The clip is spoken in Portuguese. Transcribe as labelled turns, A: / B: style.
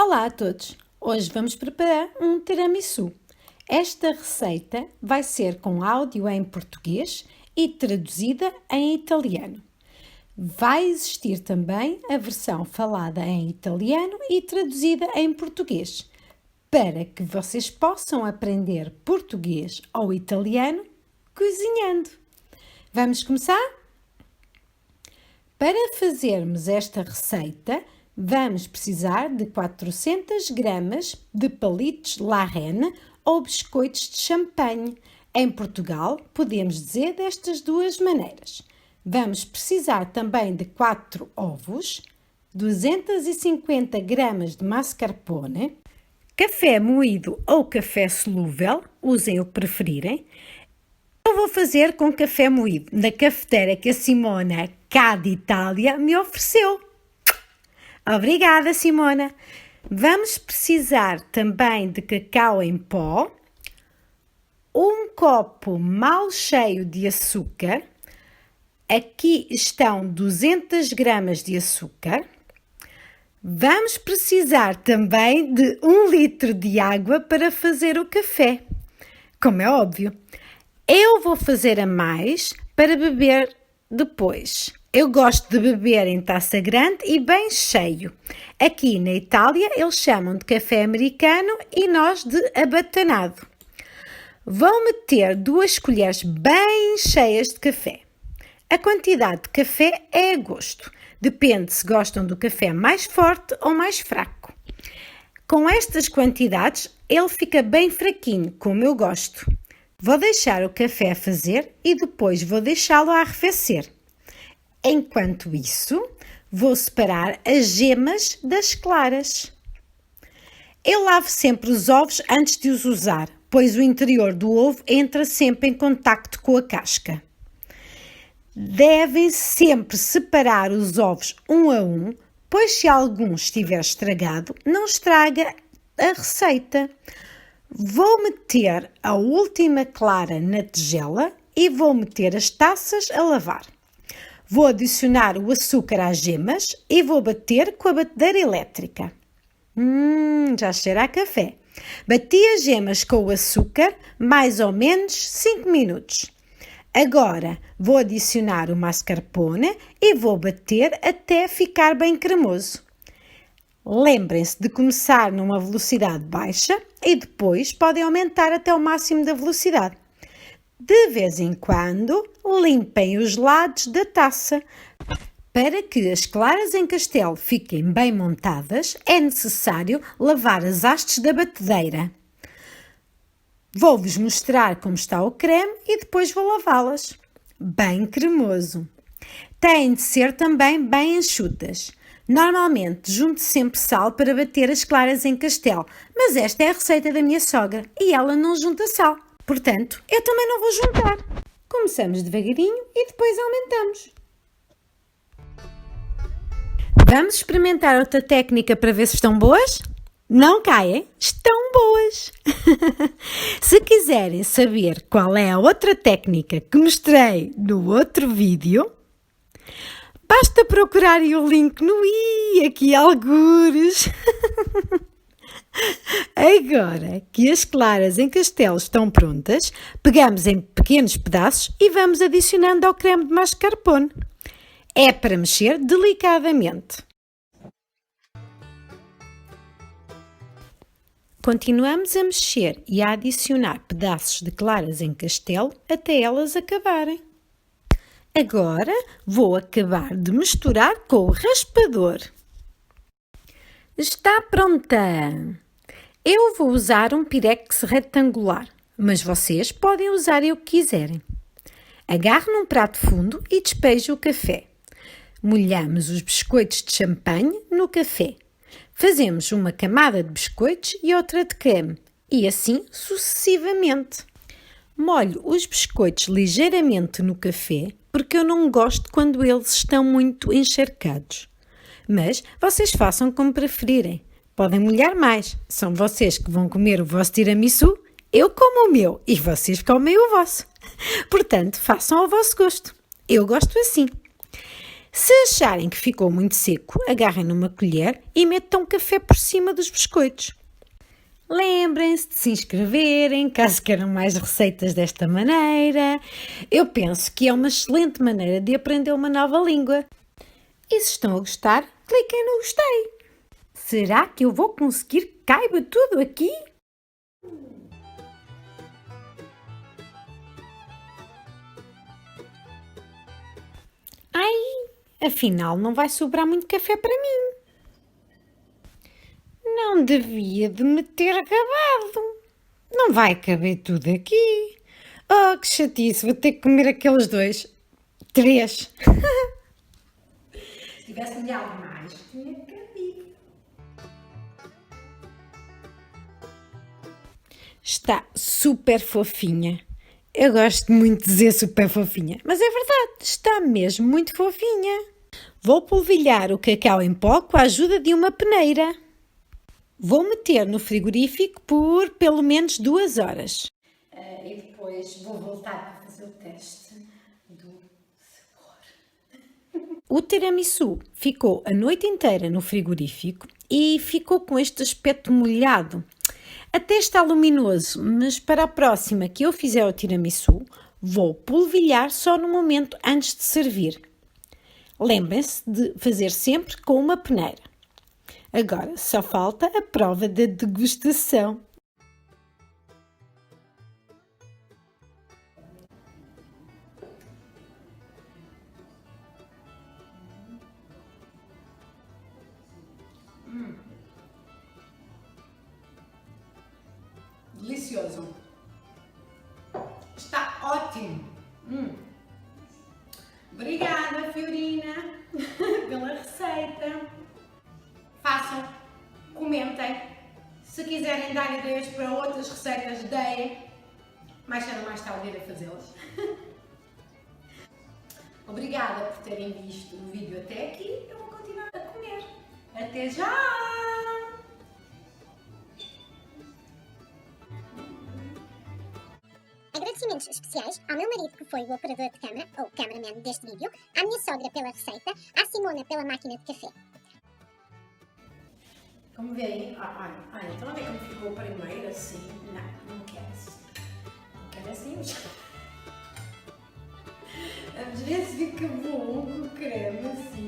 A: Olá a todos! Hoje vamos preparar um tiramisu. Esta receita vai ser com áudio em português e traduzida em italiano. Vai existir também a versão falada em italiano e traduzida em português, para que vocês possam aprender português ou italiano cozinhando. Vamos começar? Para fazermos esta receita, vamos precisar de 400 gramas de palitos La Reine ou biscoitos de champanhe. Em Portugal, podemos dizer destas duas maneiras. Vamos precisar também de 4 ovos, 250 gramas de mascarpone, café moído ou café solúvel, usem o que preferirem. Eu vou fazer com café moído, na cafeteira que a Simona, cá de Itália, me ofereceu. Obrigada, Simona! Vamos precisar também de cacau em pó, um copo mal cheio de açúcar, aqui estão 200 gramas de açúcar. Vamos precisar também de 1 litro de água para fazer o café, como é óbvio. Eu vou fazer a mais para beber depois. Eu gosto de beber em taça grande e bem cheio. Aqui na Itália eles chamam de café americano e nós de abatanado. Vou meter 2 colheres bem cheias de café. A quantidade de café é a gosto. Depende se gostam do café mais forte ou mais fraco. Com estas quantidades ele fica bem fraquinho, como eu gosto. Vou deixar o café fazer e depois vou deixá-lo arrefecer. Enquanto isso, vou separar as gemas das claras. Eu lavo sempre os ovos antes de os usar, pois o interior do ovo entra sempre em contacto com a casca. Devem sempre separar os ovos um a um, pois se algum estiver estragado, não estraga a receita. Vou meter a última clara na tigela e vou meter as taças a lavar. Vou adicionar o açúcar às gemas e vou bater com a batedeira elétrica. Já cheira a café. Bati as gemas com o açúcar mais ou menos 5 minutos. Agora vou adicionar o mascarpone e vou bater até ficar bem cremoso. Lembrem-se de começar numa velocidade baixa e depois podem aumentar até o máximo da velocidade. De vez em quando, limpem os lados da taça. Para que as claras em castelo fiquem bem montadas, é necessário lavar as hastes da batedeira. Vou-vos mostrar como está o creme e depois vou lavá-las. Bem cremoso. Têm de ser também bem enxutas. Normalmente, junto sempre sal para bater as claras em castelo, mas esta é a receita da minha sogra e ela não junta sal. Portanto, eu também não vou juntar. Começamos devagarinho e depois aumentamos. Vamos experimentar outra técnica para ver se estão boas? Não caem? Estão boas! Se quiserem saber qual é a outra técnica que mostrei no outro vídeo, basta procurarem o link no i, aqui algures. Agora que as claras em castelo estão prontas, pegamos em pequenos pedaços e vamos adicionando ao creme de mascarpone. É para mexer delicadamente. Continuamos a mexer e a adicionar pedaços de claras em castelo até elas acabarem. Agora vou acabar de misturar com o raspador. Está pronta! Eu vou usar um pirex retangular, mas vocês podem usar o que quiserem. Agarre num prato fundo e despeje o café. Molhamos os biscoitos de champanhe no café. Fazemos uma camada de biscoitos e outra de creme, e assim sucessivamente. Molho os biscoitos ligeiramente no café, porque eu não gosto quando eles estão muito encharcados. Mas vocês façam como preferirem. Podem molhar mais. São vocês que vão comer o vosso tiramisu, eu como o meu e vocês comem o vosso. Portanto, façam ao vosso gosto. Eu gosto assim. Se acharem que ficou muito seco, agarrem numa colher e metam café por cima dos biscoitos. Lembrem-se de se inscreverem, caso queiram mais receitas desta maneira. Eu penso que é uma excelente maneira de aprender uma nova língua. E se estão a gostar, cliquem no gostei. Será que eu vou conseguir que caiba tudo aqui? Ai, afinal não vai sobrar muito café para mim. Não devia de me ter acabado. Não vai caber tudo aqui. Oh, que chatice, vou ter que comer aqueles 2. 3. Se tivesse molhado mais, tinha cabido. Está super fofinha. Eu gosto muito de dizer super fofinha, mas é verdade, está mesmo muito fofinha. Vou polvilhar o cacau em pó com a ajuda de uma peneira. Vou meter no frigorífico por pelo menos 2 horas. E depois vou voltar para fazer o teste do sabor. O tiramisu ficou a noite inteira no frigorífico e ficou com este aspecto molhado. Até está luminoso, mas para a próxima que eu fizer o tiramisu, vou polvilhar só no momento antes de servir. Lembrem-se de fazer sempre com uma peneira. Agora só falta a prova da degustação. Delicioso. Está ótimo. Obrigada, Fiorina, pela receita. Façam, comentem. Se quiserem dar ideias para outras receitas, deem. Mais cedo ou mais tarde irei fazê-las. Obrigada por terem visto o vídeo até aqui. Eu vou continuar a comer. Até já!
B: Agradecimentos especiais ao meu marido, que foi o operador de câmara, ou cameraman deste vídeo, à minha sogra pela receita, à Simona pela máquina de café.
A: Como veem, então onde é que me ficou o primeiro assim? Não quero assim. Não quero assim. Às vezes fica bom com creme assim.